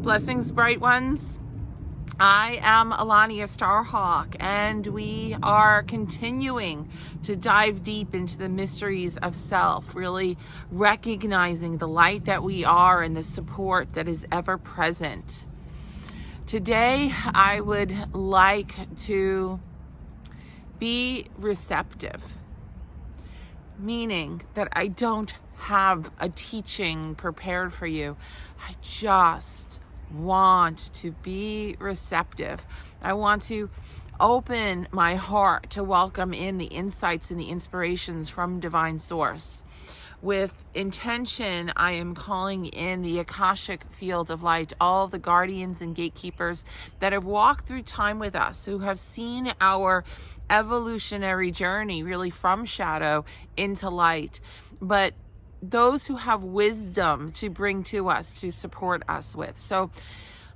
Blessings, bright ones. I am Alania Starhawk, and we are continuing to dive deep into the mysteries of self, really recognizing the light that we are and the support that is ever present. Today, I would like to be receptive, meaning that I don't have a teaching prepared for you. I just want to be receptive. I want to open my heart to welcome in the insights and the inspirations from Divine Source. With intention, I am calling in the Akashic field of light, all the guardians and gatekeepers that have walked through time with us, who have seen our evolutionary journey really from shadow into light, but those who have wisdom to bring to us, to support us with. So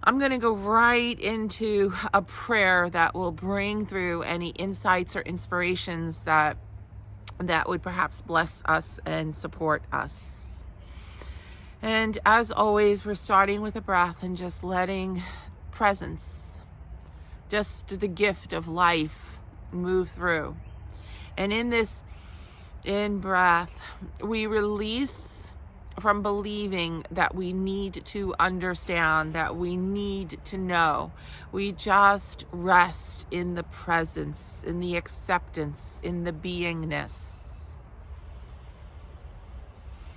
I'm going to go right into a prayer that will bring through any insights or inspirations that would perhaps bless us and support us. And as always, we're starting with a breath and just letting presence, just the gift of life, move through. And in this in-breath, we release from believing that we need to understand, that we need to know. We just rest in the presence, in the acceptance, in the beingness.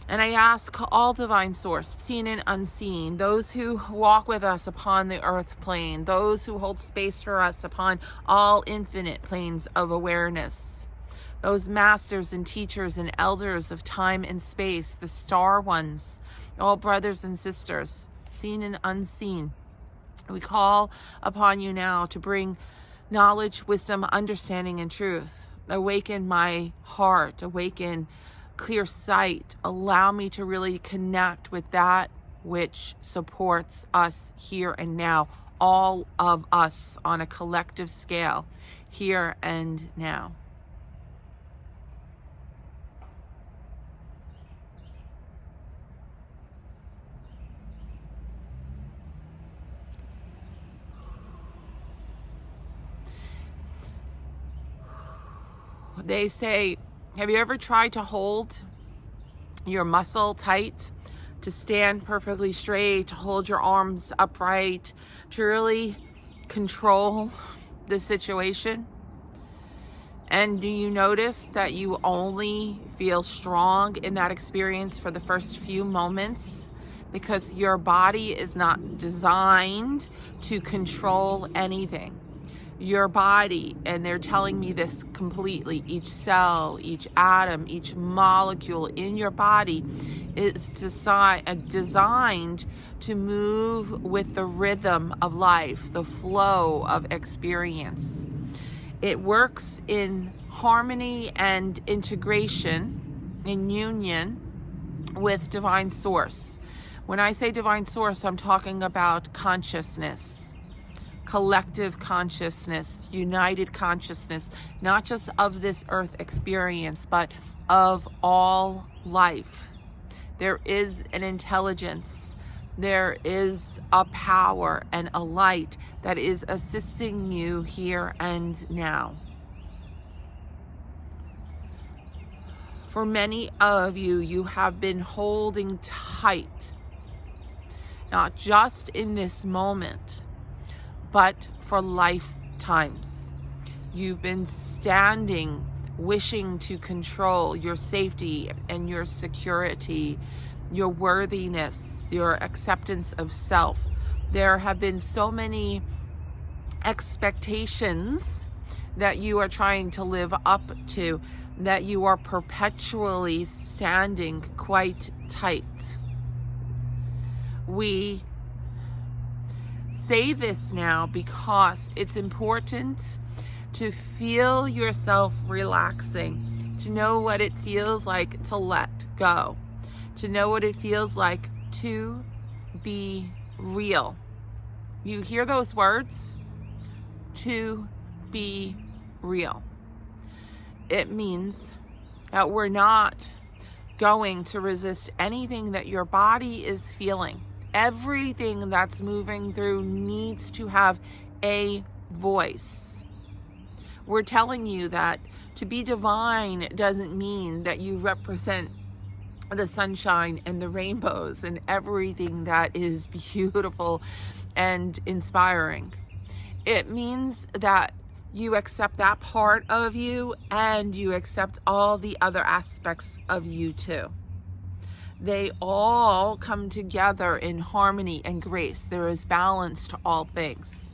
And I ask all Divine Source, seen and unseen, those who walk with us upon the earth plane, those who hold space for us upon all infinite planes of awareness, those masters and teachers and elders of time and space, the star ones, all brothers and sisters, seen and unseen. We call upon you now to bring knowledge, wisdom, understanding, and truth. Awaken my heart, awaken clear sight. Allow me to really connect with that which supports us here and now, all of us on a collective scale, here and now. They say, have you ever tried to hold your muscle tight, to stand perfectly straight, to hold your arms upright, to really control the situation? And do you notice that you only feel strong in that experience for the first few moments? Because your body is not designed to control anything. Your body, and they're telling me this completely, each cell, each atom, each molecule in your body is designed to move with the rhythm of life, the flow of experience. It works in harmony and integration, in union with Divine Source. When I say Divine Source, I'm talking about consciousness, collective consciousness, united consciousness, not just of this earth experience, but of all life. There is an intelligence, there is a power and a light that is assisting you here and now. For many of you, you have been holding tight, not just in this moment, but for lifetimes. You've been standing, wishing to control your safety and your security, your worthiness, your acceptance of self. There have been so many expectations that you are trying to live up to, that you are perpetually standing quite tight. We say this now because it's important to feel yourself relaxing, to know what it feels like to let go, to know what it feels like to be real. You hear those words? To be real. It means we're not going to resist anything that your body is feeling. Everything that's moving through needs to have a voice. We're telling you that to be divine doesn't mean that you represent the sunshine and the rainbows and everything that is beautiful and inspiring. It means that you accept that part of you and you accept all the other aspects of you too. They all come together in harmony and grace. There is balance to all things.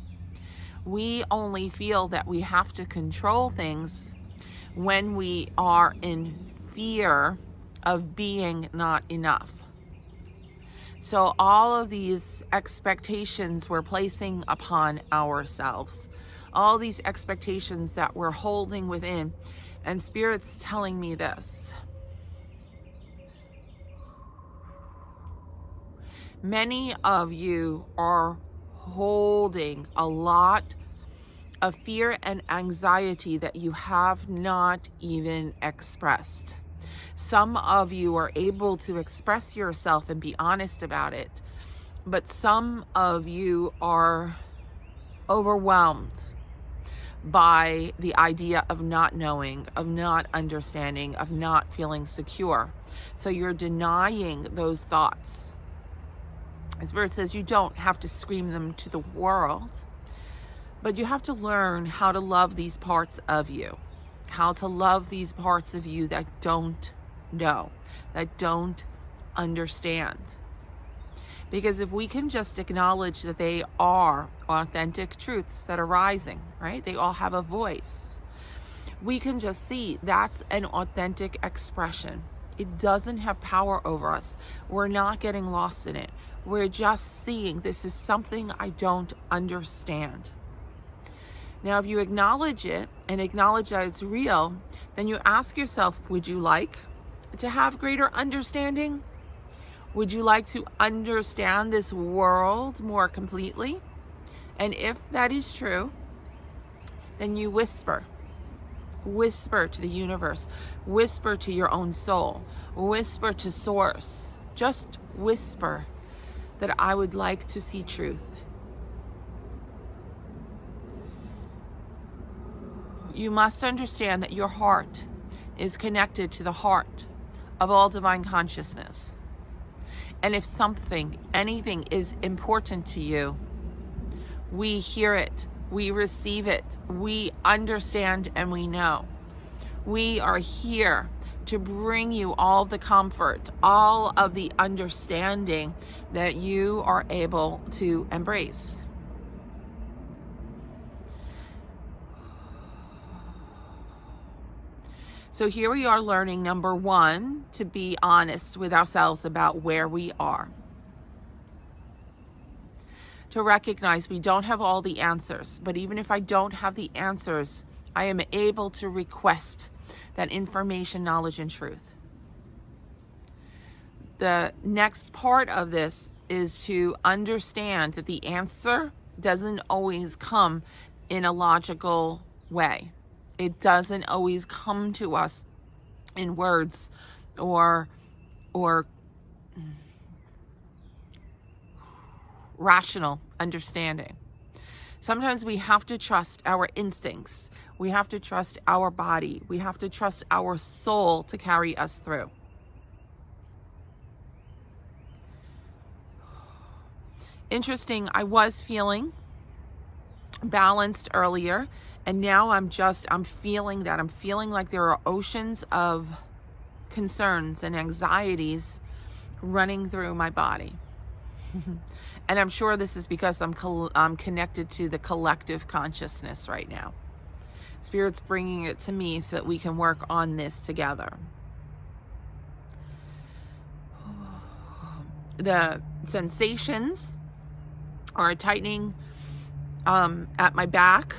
We only feel that we have to control things when we are in fear of being not enough. So all of these expectations we're placing upon ourselves, all these expectations that we're holding within, and Spirit's telling me this. Many of you are holding a lot of fear and anxiety that you have not even expressed. Some of you are able to express yourself and be honest about it, but some of you are overwhelmed by the idea of not knowing, of not understanding, of not feeling secure. So you're denying those thoughts. As Spirit says, you don't have to scream them to the world, but you have to learn how to love these parts of you, how to love these parts of you that don't know, that don't understand. Because if we can just acknowledge that they are authentic truths that are rising, right? They all have a voice. We can just see that's an authentic expression. It doesn't have power over us. We're not getting lost in it. We're just seeing this is something I don't understand. Now, if you acknowledge it and acknowledge that it's real, then you ask yourself, would you like to have greater understanding? Would you like to understand this world more completely? And if that is true, then you whisper. Whisper to the universe. Whisper to your own soul. Whisper to Source. Just whisper that I would like to see truth. You must understand that your heart is connected to the heart of all divine consciousness. And if something, anything is important to you, we hear it, we receive it, we understand, and we know. We are here to bring you all the comfort, all of the understanding that you are able to embrace. So here we are learning, number one, to be honest with ourselves about where we are. To recognize we don't have all the answers, but even if I don't have the answers, I am able to request that information, knowledge, and truth. The next part of this is to understand that the answer doesn't always come in a logical way. It doesn't always come to us in words or rational understanding. Sometimes we have to trust our instincts. We have to trust our body. We have to trust our soul to carry us through. Interesting, I was feeling balanced earlier, and now I'm feeling that. I'm feeling like there are oceans of concerns and anxieties running through my body. And I'm sure this is because I'm connected to the collective consciousness right now. Spirit's bringing it to me so that we can work on this together. The sensations are tightening at my back,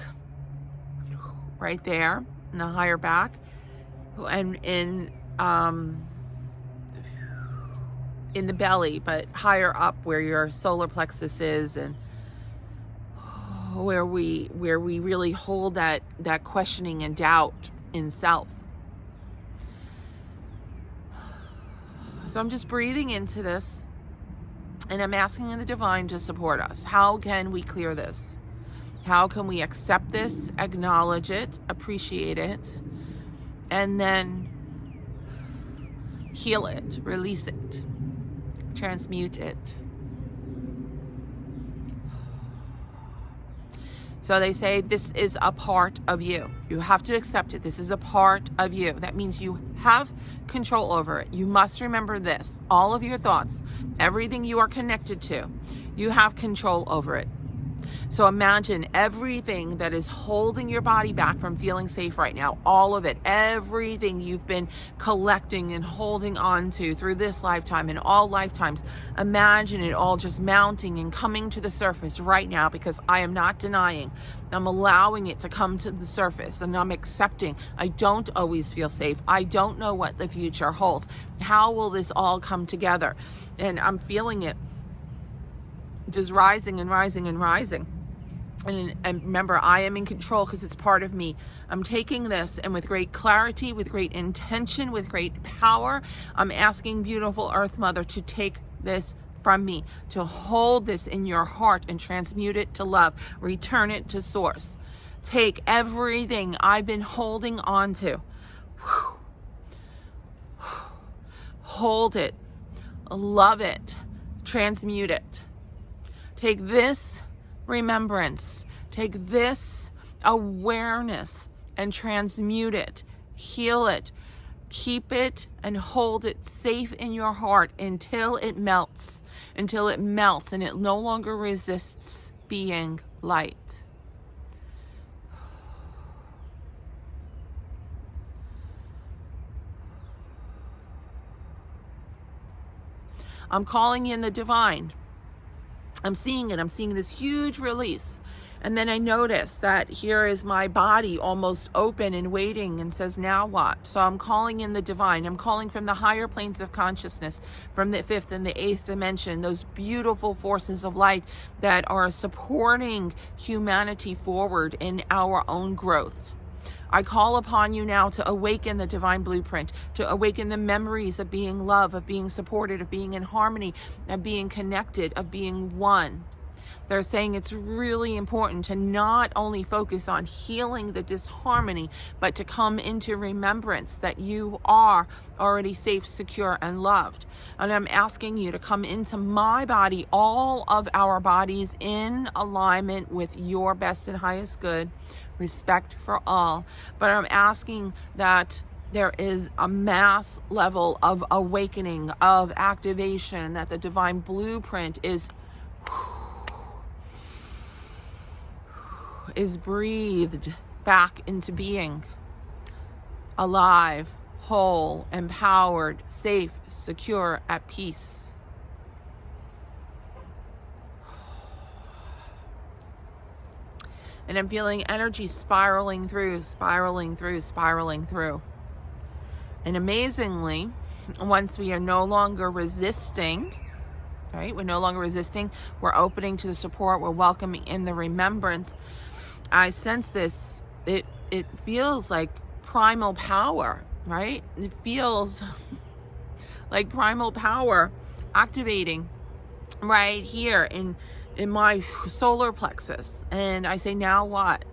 right there in the higher back, and in the belly, but higher up where your solar plexus is, and where we really hold that questioning and doubt in self. So I'm just breathing into this And I'm asking the divine to support us. How can we clear this? How can we accept this, acknowledge it, appreciate it, and then heal it, release it, transmute it? So they say this is a part of you. You have to accept it. This is a part of you. That means you have control over it. You must remember this. All of your thoughts, everything you are connected to, you have control over it. So imagine everything that is holding your body back from feeling safe right now, all of it, everything you've been collecting and holding on to through this lifetime and all lifetimes. Imagine it all just mounting and coming to the surface right now, because I am not denying. I'm allowing it to come to the surface, and I'm accepting. I don't always feel safe. I don't know what the future holds. How will this all come together? And I'm feeling it just rising and rising and rising. And remember, I am in control because it's part of me. I'm taking this, and with great clarity, with great intention, with great power, I'm asking beautiful Earth Mother to take this from me, to hold this in your heart and transmute it to love, return it to source. Take everything I've been holding on to. Hold it, love it, transmute it. Take this remembrance, take this awareness and transmute it, heal it, keep it and hold it safe in your heart until it melts and it no longer resists being light. I'm calling in the divine. I'm seeing it. I'm seeing this huge release. And then I notice that here is my body almost open and waiting and says, now what? So I'm calling in the divine. I'm calling from the higher planes of consciousness, from the 5th and the 8th dimension, those beautiful forces of light that are supporting humanity forward in our own growth. I call upon you now to awaken the divine blueprint, to awaken the memories of being love, of being supported, of being in harmony, of being connected, of being one. They're saying it's really important to not only focus on healing the disharmony, but to come into remembrance that you are already safe, secure, and loved. And I'm asking you to come into my body, all of our bodies, in alignment with your best and highest good, respect for all. But I'm asking that there is a mass level of awakening, of activation, that the divine blueprint is breathed back into being, alive, whole, empowered, safe, secure, at peace. And I'm feeling energy spiraling through. And amazingly, once we are no longer resisting, right? We're no longer resisting. We're opening to the support. We're welcoming in the remembrance. I sense this. It feels like primal power, right? It feels like primal power activating right here in my solar plexus. And I say, now what?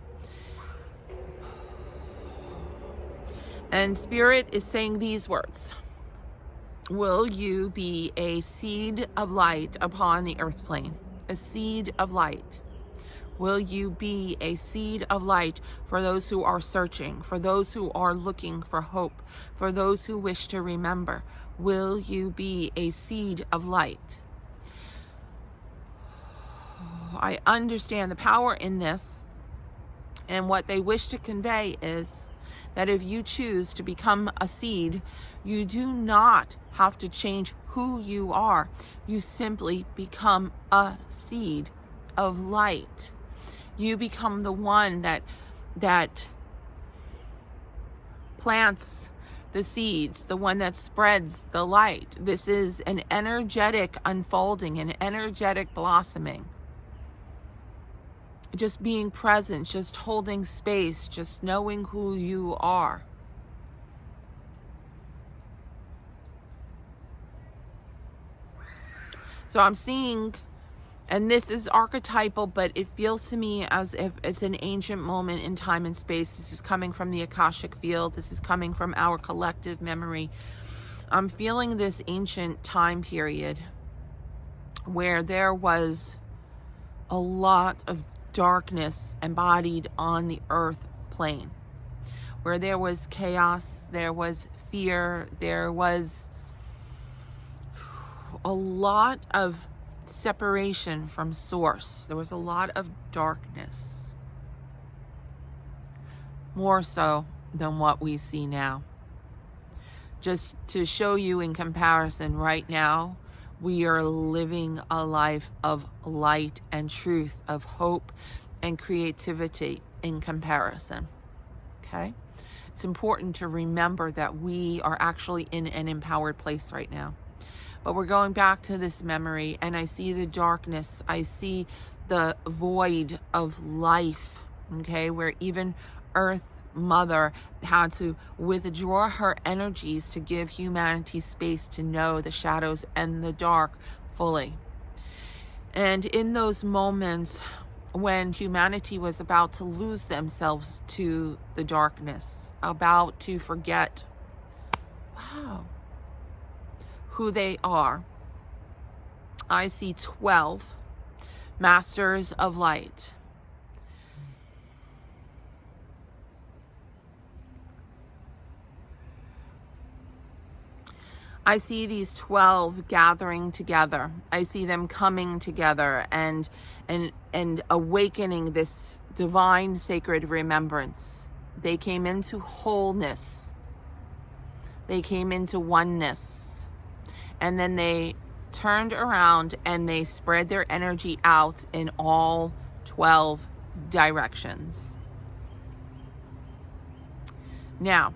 And Spirit is saying these words. Will you be a seed of light upon the earth plane? A seed of light. Will you be a seed of light for those who are searching, for those who are looking for hope, for those who wish to remember? Will you be a seed of light? I understand the power in this, and what they wish to convey is that if you choose to become a seed, you do not have to change who you are. You simply become a seed of light. You become the one that plants the seeds, the one that spreads the light. This is an energetic unfolding, an energetic blossoming. Just being present, just holding space, just knowing who you are. So I'm seeing, and this is archetypal, but it feels to me as if it's an ancient moment in time and space. This is coming from the Akashic field. This is coming from our collective memory. I'm feeling this ancient time period where there was a lot of darkness embodied on the earth plane, where there was chaos, there was fear, there was a lot of separation from source. There was a lot of darkness, more so than what we see now. Just to show you in comparison, right now, we are living a life of light and truth, of hope and creativity in comparison. Okay? It's important to remember that we are actually in an empowered place right now. But we're going back to this memory, and I see the darkness. I see the void of life, okay, where even Earth Mother had to withdraw her energies to give humanity space to know the shadows and the dark fully. And in those moments when humanity was about to lose themselves to the darkness, about to forget, wow, who they are, I see 12 masters of light. I see these 12 gathering together. I see them coming together and awakening this divine sacred remembrance. They came into wholeness. They came into oneness. And then they turned around and they spread their energy out in all 12 directions. Now,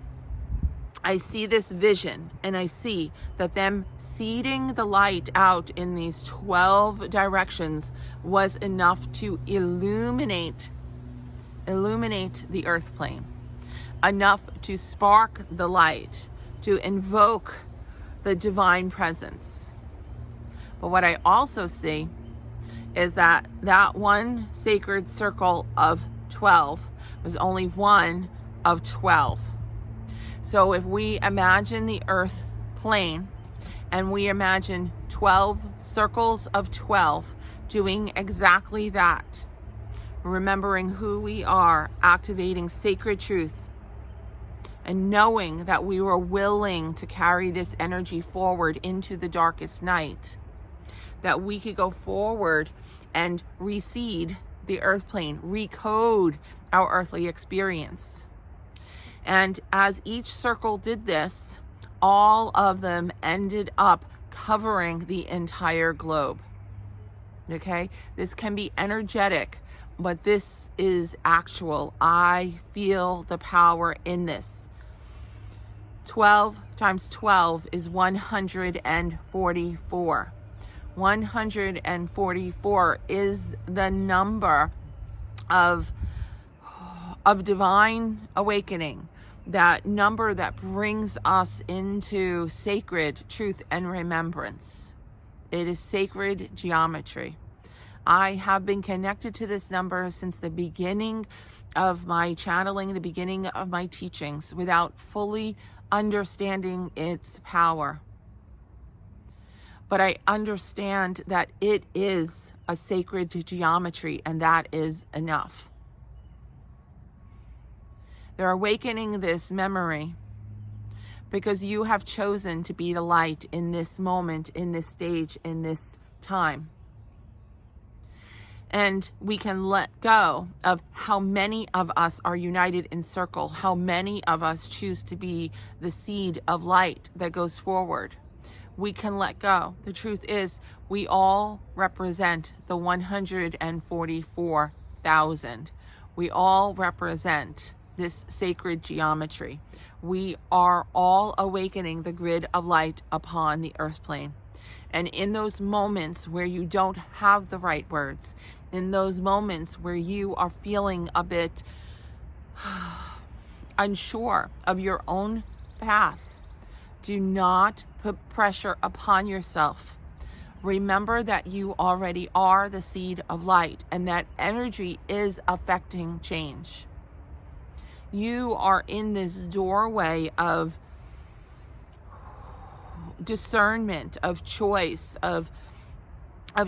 I see this vision, and I see that them seeding the light out in these 12 directions was enough to illuminate the earth plane, enough to spark the light, to invoke the divine presence. But what I also see is that one sacred circle of 12 was only one of 12. So if we imagine the earth plane and we imagine 12 circles of 12 doing exactly that, remembering who we are, activating sacred truth, and knowing that we were willing to carry this energy forward into the darkest night, that we could go forward and reseed the earth plane, recode our earthly experience. And as each circle did this, all of them ended up covering the entire globe. Okay? This can be energetic, but this is actual. I feel the power in this. 12 times 12 is 144. 144 is the number of divine awakening, that number that brings us into sacred truth and remembrance. It is sacred geometry. I have been connected to this number since the beginning of my channeling, the beginning of my teachings, without fully understanding its power. But I understand that it is a sacred geometry, and that is enough. They're awakening this memory because you have chosen to be the light in this moment, in this stage, in this time. And we can let go of how many of us are united in circle, how many of us choose to be the seed of light that goes forward. We can let go. The truth is, we all represent the 144,000. We all represent this sacred geometry. We are all awakening the grid of light upon the earth plane. And in those moments where you don't have the right words, in those moments where you are feeling a bit unsure of your own path, do not put pressure upon yourself. Remember that you already are the seed of light, and that energy is affecting change. You are in this doorway of discernment, of choice, of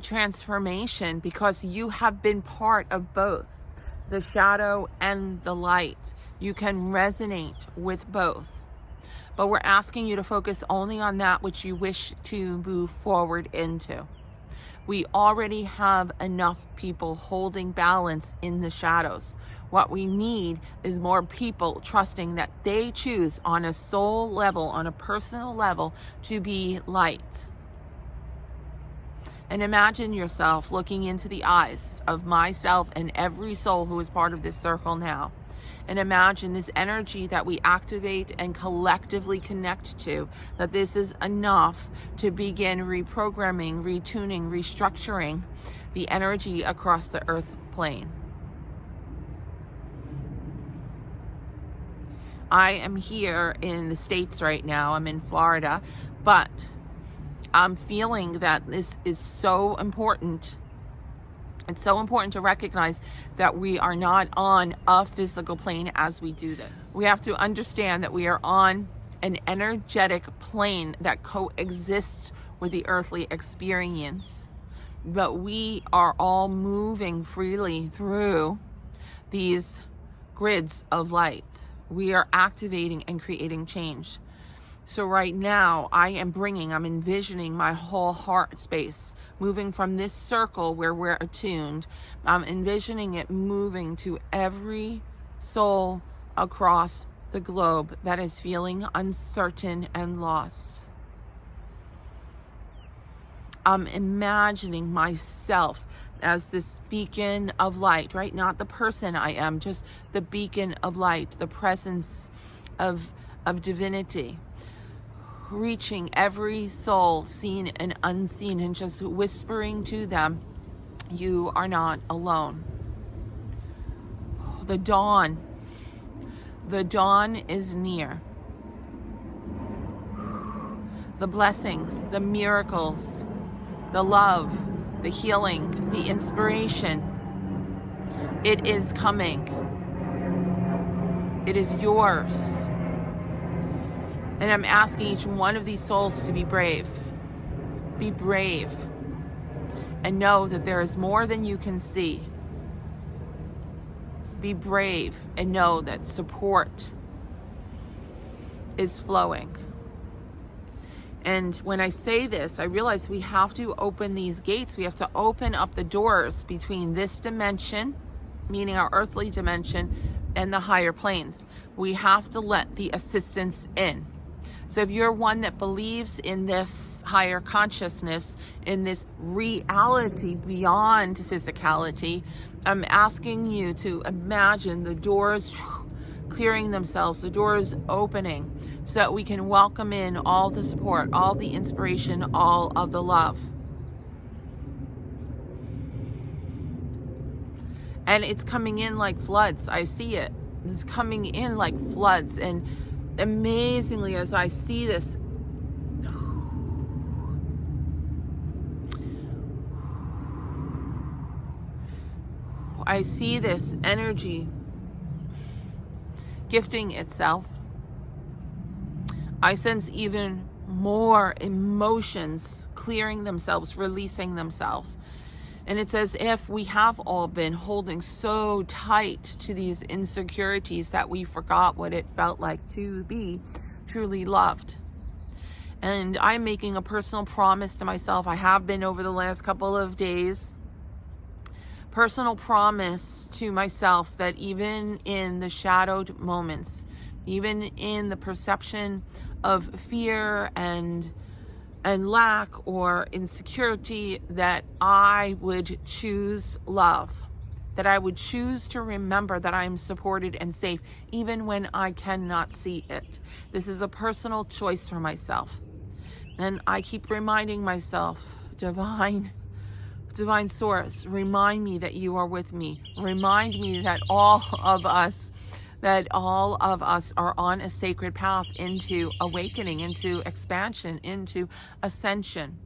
transformation, because you have been part of both the shadow and the light. You can resonate with both. But we're asking you to focus only on that which you wish to move forward into. We already have enough people holding balance in the shadows. What we need is more people trusting that they choose on a soul level, on a personal level, to be light. And imagine yourself looking into the eyes of myself and every soul who is part of this circle now. And imagine this energy that we activate and collectively connect to, that this is enough to begin reprogramming, retuning, restructuring the energy across the earth plane. I am here in the States right now. I'm in Florida, but I'm feeling that this is so important. It's so important to recognize that we are not on a physical plane as we do this. We have to understand that we are on an energetic plane that coexists with the earthly experience. But we are all moving freely through these grids of light. We are activating and creating change. So right now, I'm envisioning my whole heart space moving from this circle where we're attuned. I'm envisioning it moving to every soul across the globe that is feeling uncertain and lost. I'm imagining myself as this beacon of light, right? Not the person I am, just the beacon of light, the presence of divinity, reaching every soul, seen and unseen, and just whispering to them, you are not alone. The dawn is near. The blessings, the miracles, the love, the healing, the inspiration, it is coming. It is yours. And I'm asking each one of these souls to be brave. Be brave. And know that there is more than you can see. Be brave and know that support is flowing. And when I say this, I realize we have to open these gates. We have to open up the doors between this dimension, meaning our earthly dimension, and the higher planes. We have to let the assistance in. So if you're one that believes in this higher consciousness, in this reality beyond physicality, I'm asking you to imagine the doors clearing themselves, the doors opening, so that we can welcome in all the support, all the inspiration, all of the love. And it's coming in like floods. I see it. It's coming in like floods. And amazingly, as I see this, I see this energy gifting itself. I sense even more emotions clearing themselves, releasing themselves. And it's as if we have all been holding so tight to these insecurities that we forgot what it felt like to be truly loved. And I'm making a personal promise to myself. I have been over the last couple of days. Personal promise to myself that even in the shadowed moments, even in the perception of fear and lack or insecurity, that I would choose love, that I would choose to remember that I'm supported and safe even when I cannot see it. This is a personal choice for myself. And I keep reminding myself, divine source, remind me that you are with me. Remind me that all of us are on a sacred path into awakening, into expansion, into ascension.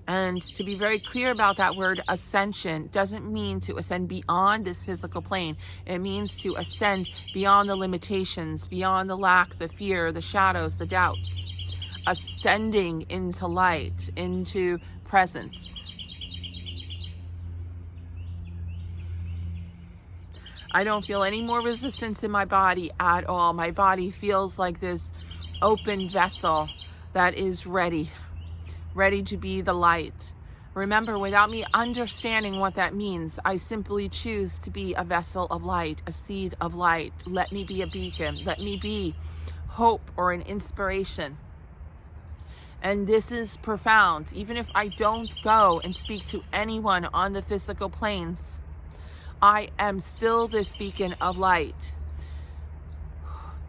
And to be very clear about that word ascension doesn't mean to ascend beyond this physical plane. It means to ascend beyond the limitations, beyond the lack, the fear, the shadows, the doubts. Ascending into light, into presence. I don't feel any more resistance in my body at all. My body feels like this open vessel that is ready to be the light. Remember, without me understanding what that means, I simply choose to be a vessel of light, a seed of light. Let me be a beacon. Let me be hope or an inspiration. And this is profound. Even if I don't go and speak to anyone on the physical planes, I am still this beacon of light.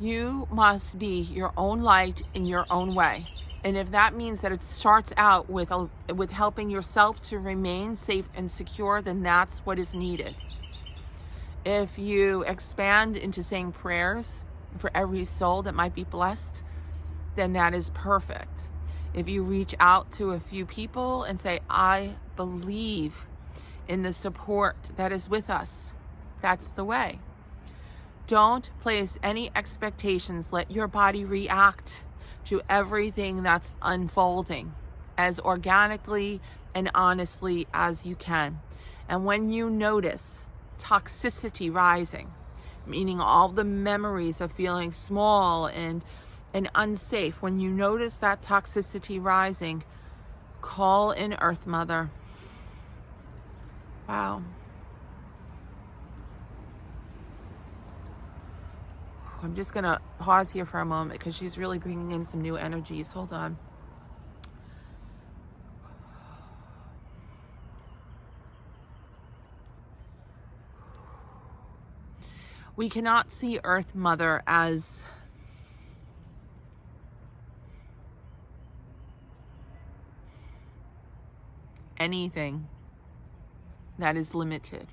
You must be your own light in your own way. And if that means that it starts out with helping yourself to remain safe and secure, then that's what is needed. If you expand into saying prayers for every soul that might be blessed, then that is perfect. If you reach out to a few people and say, I believe in the support that is with us, that's the way. Don't place any expectations. Let your body react to everything that's unfolding as organically and honestly as you can. And when you notice toxicity rising, meaning all the memories of feeling small and unsafe, when you notice that toxicity rising, call in Earth Mother. Wow. I'm just going to pause here for a moment because she's really bringing in some new energies. Hold on. We cannot see Earth Mother as anything that is limited.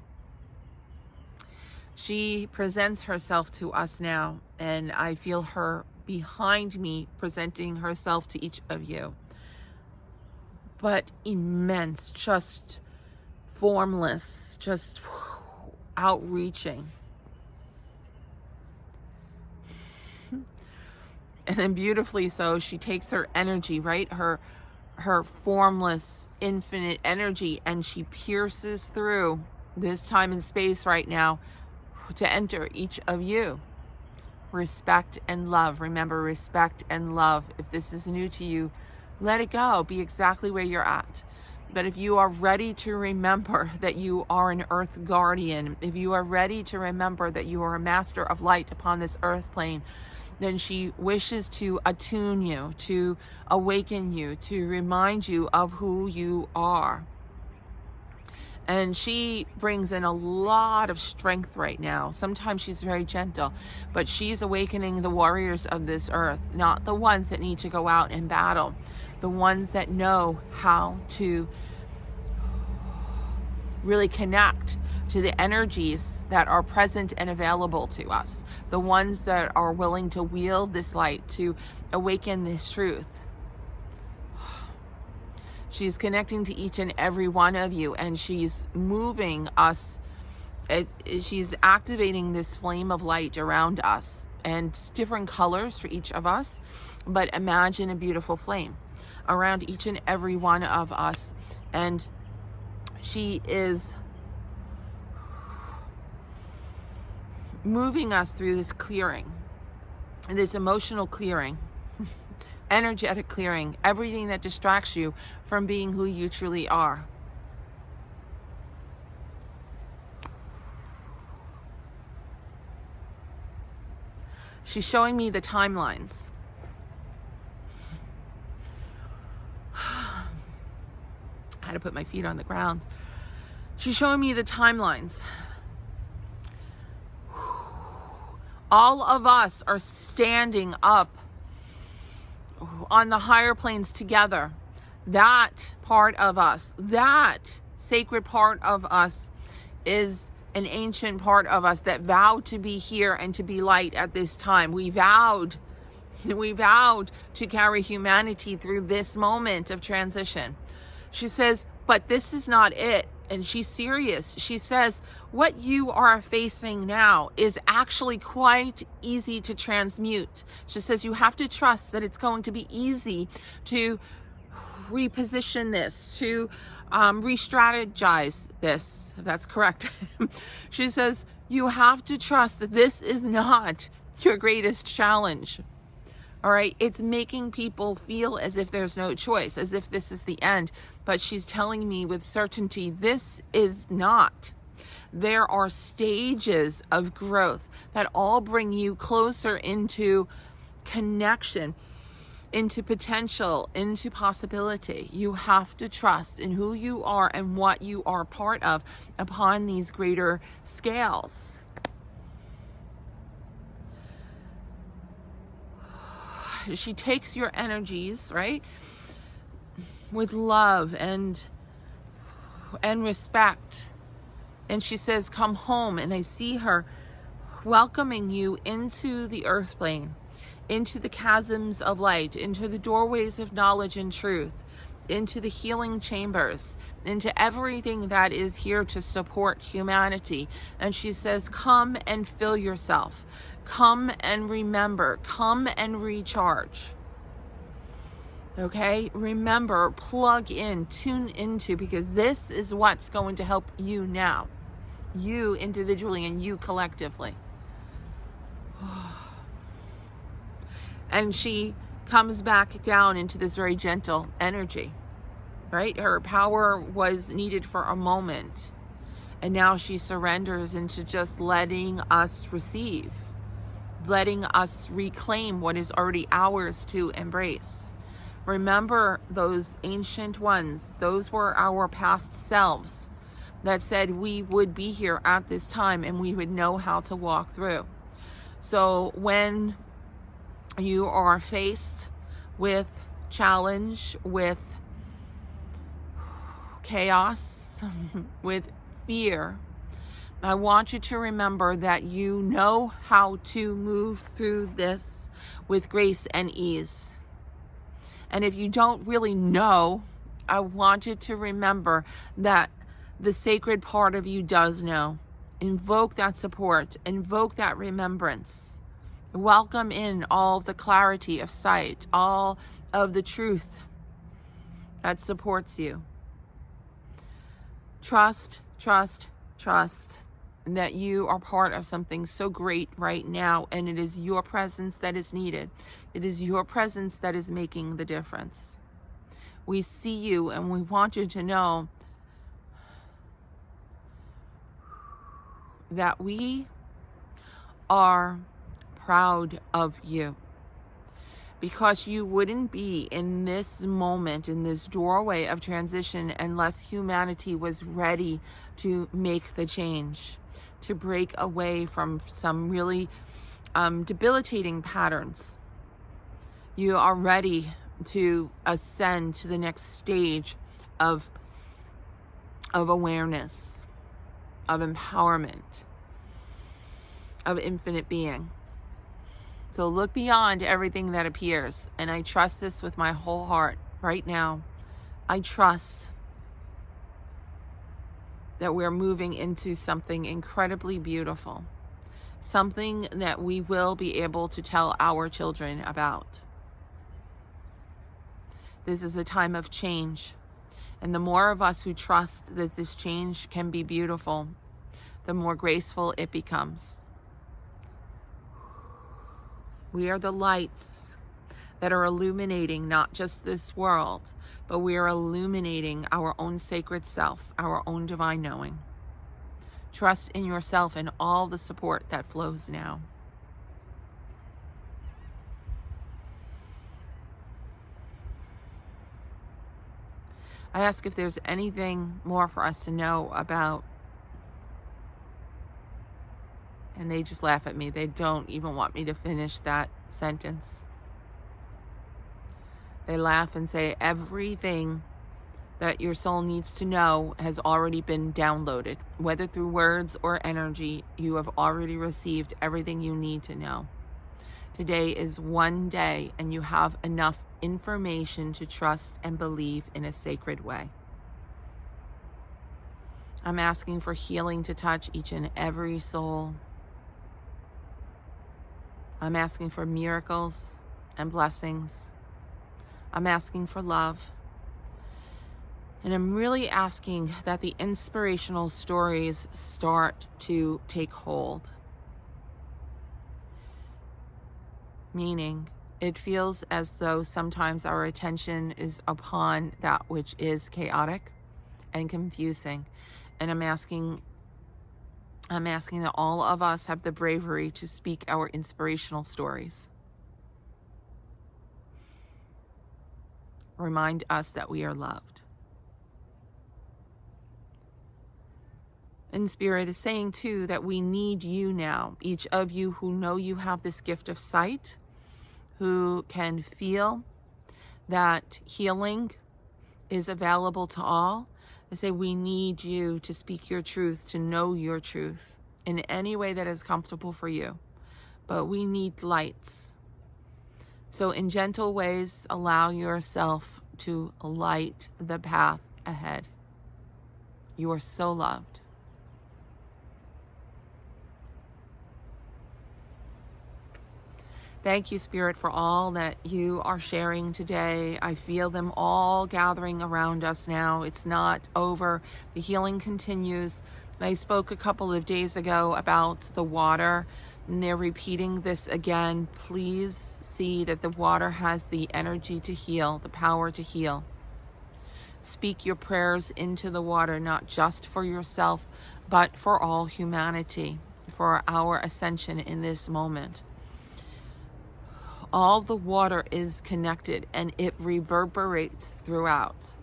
She presents herself to us now, and I feel her behind me presenting herself to each of you. But immense, just formless, just outreaching. And then beautifully so, she takes her energy, right? Her formless, infinite energy, and she pierces through this time and space right now to enter each of you. Respect and love. Remember, respect and love. If this is new to you, let it go. Be exactly where you're at. But if you are ready to remember that you are an earth guardian, if you are ready to remember that you are a master of light upon this earth plane, then she wishes to attune you, to awaken you, to remind you of who you are. And she brings in a lot of strength right now. Sometimes she's very gentle, but she's awakening the warriors of this earth, not the ones that need to go out and battle, the ones that know how to really connect to the energies that are present and available to us, the ones that are willing to wield this light to awaken this truth. She's connecting to each and every one of you, and she's moving us. She's activating this flame of light around us, and different colors for each of us. But imagine a beautiful flame around each and every one of us. And she is moving us through this clearing, this emotional clearing, energetic clearing, everything that distracts you from being who you truly are. She's showing me the timelines. I had to put my feet on the ground. She's showing me the timelines. All of us are standing up on the higher planes together. That part of us, that sacred part of us, is an ancient part of us that vowed to be here and to be light at this time. We vowed to carry humanity through this moment of transition. She says, but this is not it. And she's serious. She says, what you are facing now is actually quite easy to transmute. She says, you have to trust that it's going to be easy to reposition this, to re-strategize this, if that's correct. She says, you have to trust that this is not your greatest challenge. All right, it's making people feel as if there's no choice, as if this is the end. But she's telling me with certainty, this is not. There are stages of growth that all bring you closer into connection, into potential, into possibility. You have to trust in who you are and what you are part of upon these greater scales. She takes your energies, right, with love and respect. And she says, come home. And I see her welcoming you into the earth plane, into the chasms of light, into the doorways of knowledge and truth, into the healing chambers, into everything that is here to support humanity. And she says, come and fill yourself. Come and remember. Come and recharge. Okay? Remember, plug in, tune into, because this is what's going to help you now. You individually and you collectively. And she comes back down into this very gentle energy, right? Her power was needed for a moment. And now she surrenders into just letting us receive, letting us reclaim what is already ours to embrace. Remember those ancient ones. Those were our past selves that said we would be here at this time and we would know how to walk through. So when you are faced with challenge, with chaos, with fear, I want you to remember that you know how to move through this with grace and ease. And if you don't really know, I want you to remember that the sacred part of you does know. Invoke that support. Invoke that remembrance. Welcome in all of the clarity of sight, all of the truth that supports you. Trust, trust, trust that you are part of something so great right now, and it is your presence that is needed. It is your presence that is making the difference. We see you and we want you to know that we are proud of you, because you wouldn't be in this moment, in this doorway of transition, unless humanity was ready to make the change, to break away from some really debilitating patterns. You are ready to ascend to the next stage of awareness, of empowerment, of infinite being. So look beyond everything that appears. And I trust this with my whole heart right now. I trust that we're moving into something incredibly beautiful. Something that we will be able to tell our children about. This is a time of change. And the more of us who trust that this change can be beautiful, the more graceful it becomes. We are the lights that are illuminating not just this world, but we are illuminating our own sacred self, our own divine knowing. Trust in yourself and all the support that flows now. I ask if there's anything more for us to know about. And they just laugh at me. They don't even want me to finish that sentence. They laugh and say, everything that your soul needs to know has already been downloaded. Whether through words or energy, you have already received everything you need to know. Today is one day, and you have enough information to trust and believe in a sacred way. I'm asking for healing to touch each and every soul. I'm asking for miracles and blessings. I'm asking for love. And I'm really asking that the inspirational stories start to take hold. Meaning, it feels as though sometimes our attention is upon that which is chaotic and confusing. And I'm asking that all of us have the bravery to speak our inspirational stories. Remind us that we are loved. And Spirit is saying too that we need you now. Each of you who know you have this gift of sight, who can feel that healing is available to all. I say we need you to speak your truth, to know your truth in any way that is comfortable for you. But we need lights. So in gentle ways, allow yourself to light the path ahead. You are so loved. Thank you, Spirit, for all that you are sharing today. I feel them all gathering around us now. It's not over. The healing continues. I spoke a couple of days ago about the water, and they're repeating this again. Please see that the water has the energy to heal, the power to heal. Speak your prayers into the water, not just for yourself, but for all humanity, for our ascension in this moment. All the water is connected and it reverberates throughout.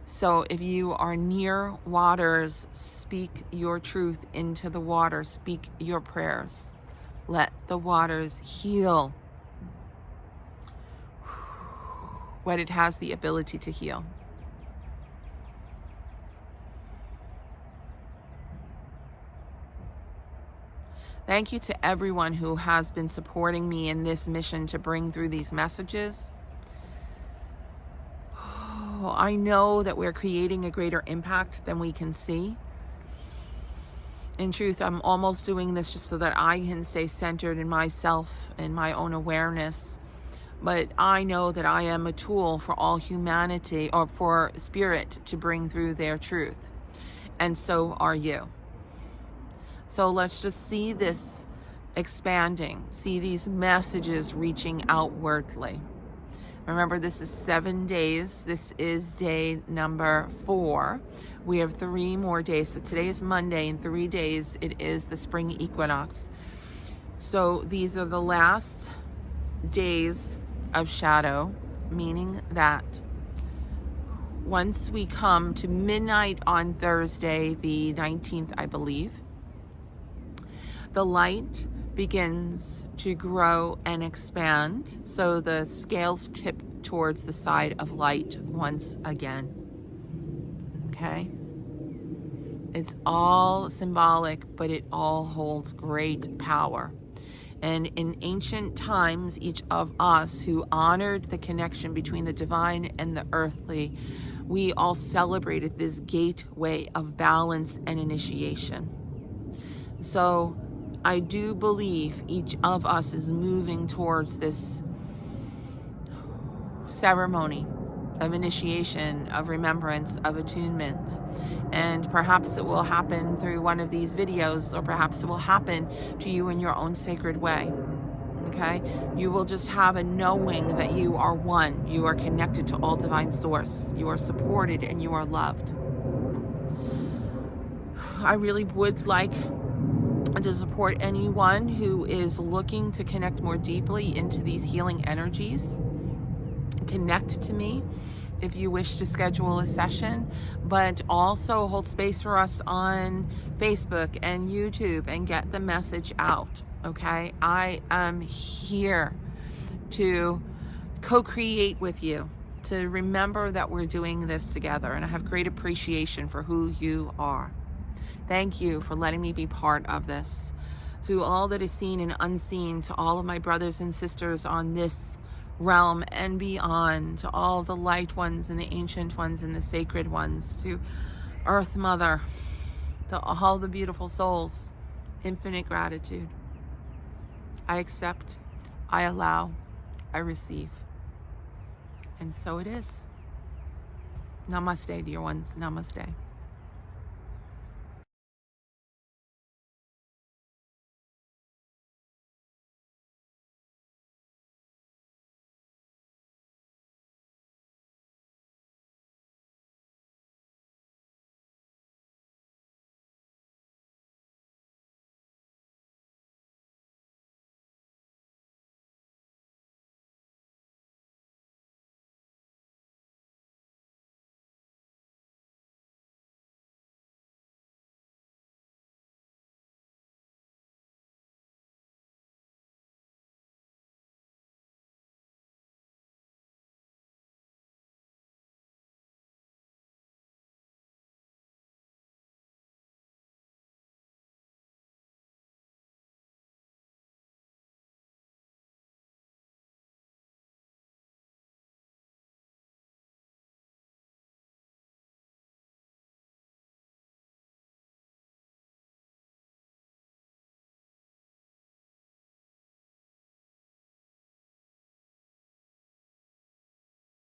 So if you are near waters, speak your truth into the water. Speak your prayers. Let the waters heal what it has the ability to heal. Thank you to everyone who has been supporting me in this mission to bring through these messages. Oh, I know that we're creating a greater impact than we can see. In truth, I'm almost doing this just so that I can stay centered in myself and my own awareness. But I know that I am a tool for all humanity, or for Spirit to bring through their truth. And so are you. So let's just see this expanding, see these messages reaching outwardly. Remember, this is 7 days. This is day number 4. We have 3 more days. So today is Monday. In 3 days, it is the Spring Equinox. So these are the last days of shadow, meaning that once we come to midnight on Thursday, the 19th, I believe, the light begins to grow and expand. So the scales tip towards the side of light once again. Okay? It's all symbolic, but it all holds great power. And in ancient times, each of us who honored the connection between the divine and the earthly, we all celebrated this gateway of balance and initiation. So I do believe each of us is moving towards this ceremony of initiation, of remembrance, of attunement. And perhaps it will happen through one of these videos, or perhaps it will happen to you in your own sacred way. Okay? You will just have a knowing that you are one. You are connected to all divine source. You are supported and you are loved. I really would like to support anyone who is looking to connect more deeply into these healing energies. Connect to me if you wish to schedule a session, but also hold space for us on Facebook and YouTube and get the message out. Okay, I am here to co-create with you, to remember that we're doing this together, and I have great appreciation for who you are. Thank you for letting me be part of this. To all that is seen and unseen, to all of my brothers and sisters on this realm and beyond, to all the light ones and the ancient ones and the sacred ones, to Earth Mother, to all the beautiful souls, infinite gratitude. I accept, I allow, I receive. And so it is. Namaste, dear ones. Namaste.